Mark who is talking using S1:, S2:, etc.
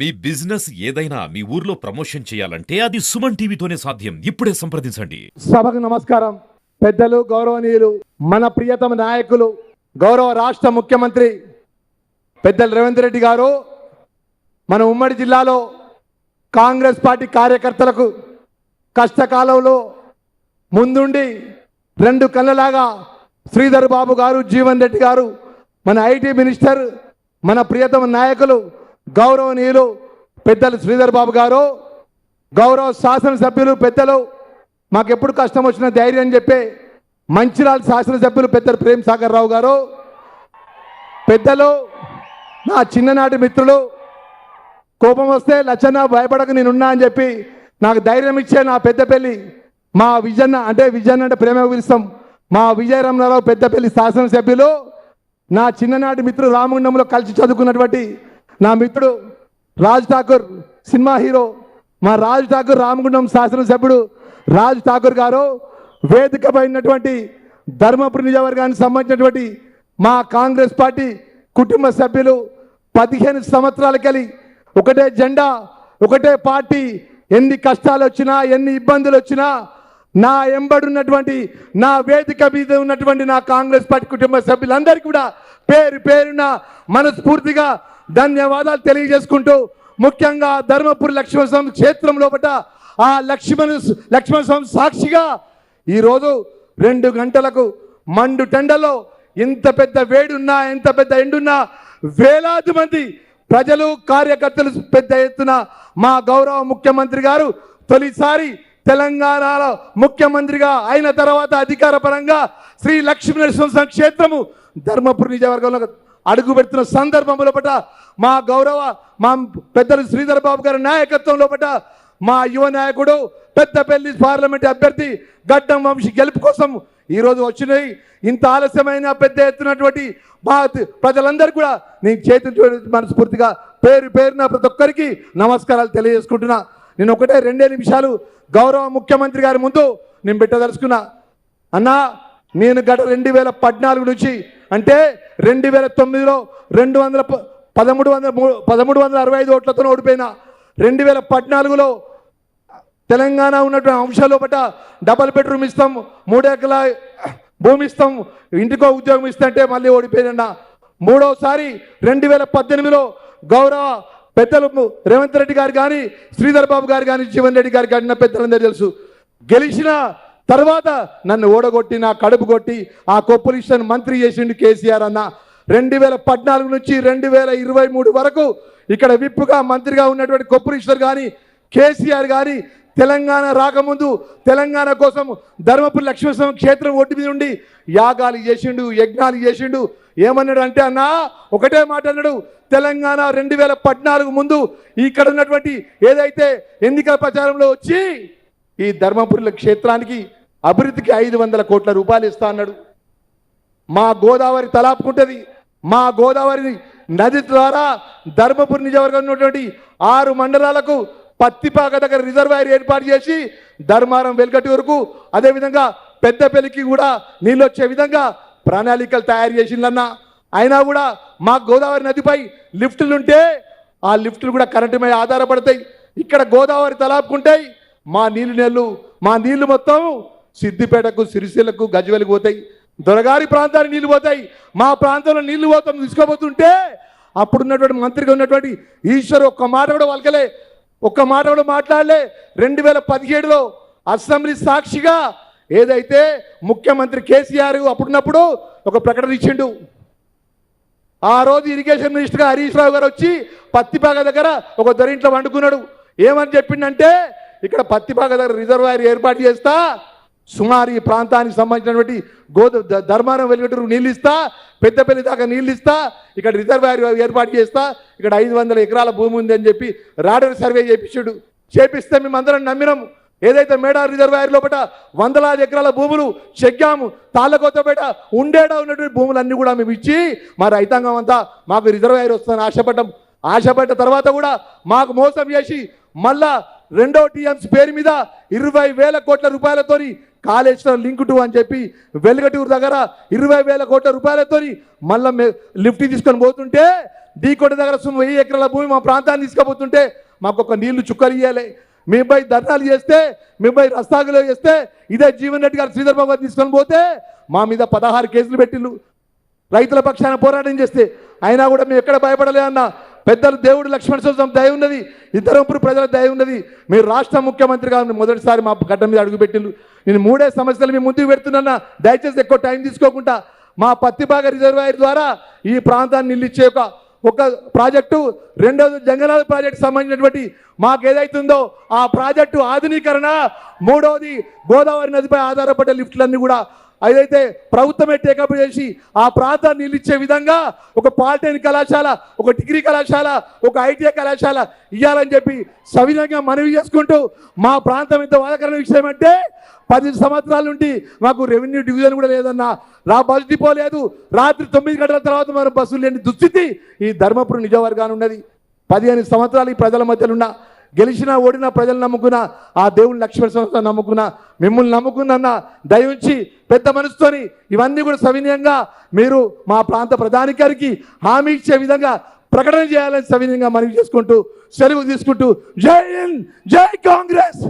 S1: మీ business ఏదైనా మీ ఊర్లో promotion చేయాలంటే అది సుమన్ టీవీతోనే సాధ్యం. ఇప్పుడే సంప్రదించండి.
S2: సభకు నమస్కారం. పెద్దలు, గౌరవనీయులు, మన ప్రియతమ నాయకులు, గౌరవ రాష్ట్ర ముఖ్యమంత్రి పెద్దలు రేవంత్ రెడ్డి గారు మన ఉమ్మడి జిల్లాలో కాంగ్రెస్ పార్టీ కార్యకర్తలకు కష్టకాలంలో ముందుండి రెండు కళ్ళలాగా శ్రీధర్ బాబు గారు, జీవన్ రెడ్డి గారు, మన ఐటీ మినిస్టర్, మన ప్రియతమ నాయకులు గౌరవనీయులు పెద్దలు శ్రీధర్ బాబు గారు, గౌరవ శాసనసభ్యులు పెద్దలు, మాకెప్పుడు కష్టం వచ్చిన ధైర్యం చెప్పే మంచిర్యాల శాసనసభ్యులు పెద్దలు ప్రేమ్ సాగర్ రావు గారు, పెద్దలు నా చిన్ననాటి మిత్రులు, కోపం వస్తే లచ్చన్న భయపడక నేనున్నా అని చెప్పి నాకు ధైర్యం ఇచ్చే నా పెద్దపల్లి మా విజయన్న అంటే ప్రేమ పిలుస్తాం, మా విజయరమణారావు పెద్దపల్లి శాసనసభ్యులు, నా చిన్ననాటి మిత్రుడు రామగుండంలో కలిసి చదువుకున్నటువంటి నా మిత్రుడు రాజ్ ఠాకూర్, సినిమా హీరో, మా రాజ్ ఠాకూర్ రామగుండం శాసనసభ్యుడు రాజ్ ఠాకూర్ గారు, వేదిక పైనటువంటి ధర్మపురి నియోజకవర్గానికి సంబంధించినటువంటి మా కాంగ్రెస్ పార్టీ కుటుంబ సభ్యులు 15 సంవత్సరాలకెళ్ళి ఒకటే జెండా, ఒకటే పార్టీ, ఎన్ని కష్టాలు వచ్చినా ఎన్ని ఇబ్బందులు వచ్చినా నా ఎంబడున్నటువంటి నా వేదిక మీద ఉన్నటువంటి నా కాంగ్రెస్ పార్టీ కుటుంబ సభ్యులందరికీ కూడా పేరు పేరున మనస్ఫూర్తిగా ధన్యవాదాలు తెలియజేసుకుంటూ, ముఖ్యంగా ధర్మపురి లక్ష్మణస్వామి క్షేత్రం లోపల ఆ లక్ష్మణస్వామి సాక్షిగా ఈరోజు 2 గంటలకు మండు టెండలో ఎంత పెద్ద వేడున్నా ఎంత పెద్ద ఎండున్నా వేలాది మంది ప్రజలు, కార్యకర్తలు పెద్ద ఎత్తున మా గౌరవ ముఖ్యమంత్రి గారు తొలిసారి తెలంగాణలో ముఖ్యమంత్రిగా అయిన తర్వాత అధికార పరంగా శ్రీ లక్ష్మీనరసింహస్వామి క్షేత్రము ధర్మపురి నియోజకవర్గంలో అడుగు పెడుతున్న సందర్భంలో పట మా గౌరవ మా పెద్దలు శ్రీధర్ బాబు గారి నాయకత్వంలో పట మా యువ నాయకుడు పెద్దపల్లి పార్లమెంట్ అభ్యర్థి గడ్డం వంశీ గెలుపు కోసం ఈరోజు వచ్చినాయి. ఇంత ఆలస్యమైన పెద్ద ఎత్తునటువంటి మా ప్రజలందరూ కూడా నేను చేతులు మనస్ఫూర్తిగా పేరు పేరున ప్రతి ఒక్కరికి నమస్కారాలు తెలియజేసుకుంటున్నా. నేను ఒకటే 2 నిమిషాలు గౌరవ ముఖ్యమంత్రి గారి ముందు నేను పెట్టదలుచుకున్నా. అన్నా, నేను గత 2014 నుంచి అంటే 2009లో 1365 ఓట్లతో ఓడిపోయినా, 2014లో తెలంగాణ ఉన్నటువంటి అంశాల్లో పట్ల డబల్ బెడ్రూమ్ ఇస్తాం, 3 ఎకరాల భూమి ఇస్తాం, ఇంటికో ఉద్యోగం ఇస్తుంటే మళ్ళీ ఓడిపోయినా. మూడోసారి 2018లో గౌరవ పెద్దలు రేవంత్ రెడ్డి గారు కానీ, శ్రీధర్ బాబు గారు కానీ, జీవన్ రెడ్డి గారు కానీ పెద్దలందరూ తెలుసు. గెలిచిన తర్వాత నన్ను ఓడగొట్టి నా కడుపు కొట్టి ఆ కొప్పలిషన్ మంత్రి చేసిండు కేసీఆర్ అన్న. 2014 నుంచి 2023 వరకు ఇక్కడ విప్పుగా మంత్రిగా ఉన్నటువంటి కొప్పలిశ్వర్ కానీ, కేసీఆర్ కానీ తెలంగాణ రాకముందు తెలంగాణ కోసం ధర్మపురి లక్ష్మీస్వామి క్షేత్రం ఒడ్డు మీద ఉండి యాగాలు చేసిండు, యజ్ఞాలు చేసిండు. ఏమన్నాడు అంటే, అన్నా ఒకటే మాట అన్నాడు, తెలంగాణ 2014 ముందు ఇక్కడ ఉన్నటువంటి ఏదైతే ఎన్నికల ప్రచారంలో వచ్చి ఈ ధర్మపురి క్షేత్రానికి అభివృద్ధికి 500 కోట్ల రూపాయలు ఇస్తా అన్నాడు. మా గోదావరి తలాపుకుంటుంది, మా గోదావరి నది ద్వారా ధర్మపురి నియోజకవర్గం ఉన్నటువంటి 6 మండలాలకు పత్తిపాక దగ్గర రిజర్వాయర్ ఏర్పాటు చేసి ధర్మారం వెల్కటి వరకు అదేవిధంగా పెద్దపల్లికి కూడా నీళ్ళు వచ్చే విధంగా ప్రణాళికలు తయారు చేసిందన్న. అయినా కూడా మా గోదావరి నదిపై లిఫ్టులు ఉంటే ఆ లిఫ్టులు కూడా కరెంటు మీద ఆధారపడతాయి. ఇక్కడ గోదావరి తలాపుకుంటాయి, మా నీళ్లు మొత్తం సిద్దిపేటకు, సిరిసిల్లకు, గజ్వేలకు పోతాయి. దొరగారి ప్రాంతానికి నీళ్లు పోతాయి, మా ప్రాంతంలో నీళ్లు పోతాం తీసుకోబోతుంటే అప్పుడున్నటువంటి మంత్రిగా ఉన్నటువంటి ఈశ్వర్ ఒక్క మాట కూడా మాట్లాడలే. 2017లో అసెంబ్లీ సాక్షిగా ఏదైతే ముఖ్యమంత్రి కేసీఆర్ అప్పుడున్నప్పుడు ఒక ప్రకటన ఇచ్చిండు. ఆ రోజు ఇరిగేషన్ మినిస్టర్గా హరీష్ రావు గారు వచ్చి పత్తిపాక దగ్గర ఒక దొరింట్లో వండుకున్నాడు. ఏమని చెప్పిండంటే, ఇక్కడ పత్తిపాక దగ్గర రిజర్వాయర్ ఏర్పాటు చేస్తా, సుమారు ఈ ప్రాంతానికి సంబంధించినటువంటి ధర్మారం వెలుగటూరు నీళ్ళు ఇస్తా, పెద్దపల్లి దాకా నీళ్ళు ఇస్తా, ఇక్కడ రిజర్వాయర్ ఏర్పాటు చేస్తా, ఇక్కడ 500 ఎకరాల భూమి ఉంది అని చెప్పి రాడర్ సర్వే చేపిస్తే మేమందరం నమ్మినాం. ఏదైతే మేడార్ రిజర్వాయర్ లోపల 100 ఎకరాల భూములు చెక్కాము, తాళ్ళకొత్తపేట ఉండేడా ఉన్నటువంటి భూములన్నీ కూడా మేము ఇచ్చి మా రైతాంగం అంతా మాకు రిజర్వాయర్ వస్తుందని ఆశపడ్డ తర్వాత కూడా మాకు మోసం చేసి మళ్ళా 2వ టీఎంసీ పేరు మీద 20,000 కోట్ల రూపాయలతోని కాళేశ్వరం లింక్ 2 అని చెప్పి వెలుగటూరు దగ్గర 20,000 కోట్ల రూపాయలతోని మళ్ళీ లిఫ్ట్ తీసుకొని పోతుంటే డీకోట దగ్గర 1000 ఎకరాల భూమి మా ప్రాంతాన్ని తీసుకుపోతుంటే మాకు ఒక నీళ్లు చుక్కలు ఇవ్వాలి. మీపై ధర్నాలు చేస్తే, మీపై రస్తాగులో చేస్తే, ఇదే జీవన్ రెడ్డి గారు శ్రీధర్ బాబు తీసుకొని పోతే మా మీద 16 కేసులు పెట్టిళ్ళు. రైతుల పక్షాన పోరాటం చేస్తే అయినా కూడా మేము ఎక్కడ భయపడలే అన్న. పెద్దలు దేవుడు లక్ష్మణ స్వామి దయ ఉన్నది, ఇద్దరంపురు ప్రజల దయ ఉన్నది. మీరు రాష్ట్ర ముఖ్యమంత్రిగా మొదటిసారి మా గడ్డ మీద అడుగుపెట్టిళ్ళు. నేను 3 సమస్యలు మీ ముందుకు పెడుతున్నా. దయచేసి ఎక్కువ టైం తీసుకోకుండా మా పత్తిబాగ రిజర్వాయర్ ద్వారా ఈ ప్రాంతాన్ని నిలిచే ఒక ప్రాజెక్టు, రెండోది జంగనాల ప్రాజెక్టు సంబంధించినటువంటి మాకు ఏదైతుందో ఆ ప్రాజెక్టు ఆధునీకరణ, మూడవది గోదావరి నదిపై ఆధారపడే లిఫ్ట్లన్నీ కూడా ఏదైతే ప్రభుత్వమే టేకప్ చేసి ఆ ప్రాంతాన్ని నిలిచే విధంగా ఒక పాలిటెక్నిక్ కళాశాల, ఒక డిగ్రీ కళాశాల, ఒక ఐటీఐ కళాశాల ఇవ్వాలని చెప్పి సవినంగా మనవి చేసుకుంటూ, మా ప్రాంతం ఇంత బాధాకరమైన విషయం అంటే 10 సంవత్సరాల నుండి మాకు రెవెన్యూ డివిజన్ కూడా లేదన్నా, బస్ డిపో లేదు, రాత్రి 9 గంటల తర్వాత మనం బస్సులు లేని దుస్థితి ఈ ధర్మపురం నిజవర్గాన్ని ఉన్నది. 15 సంవత్సరాలు ఈ ప్రజల మధ్యలో ఉన్న, గెలిచినా ఓడినా ప్రజలు నమ్ముకున్నా, ఆ దేవుని లక్ష్మణ సంస్థ నమ్ముకున్నా, మిమ్మల్ని నమ్ముకున్న దయించి పెద్ద మనసుతోని ఇవన్నీ కూడా సవినయంగా మీరు మా ప్రాంత ప్రధానికారికి హామీ ఇచ్చే విధంగా ప్రకటన చేయాలని సవినయంగా మనవి చేసుకుంటూ సెలవు తీసుకుంటూ జై హింద్, జై కాంగ్రెస్.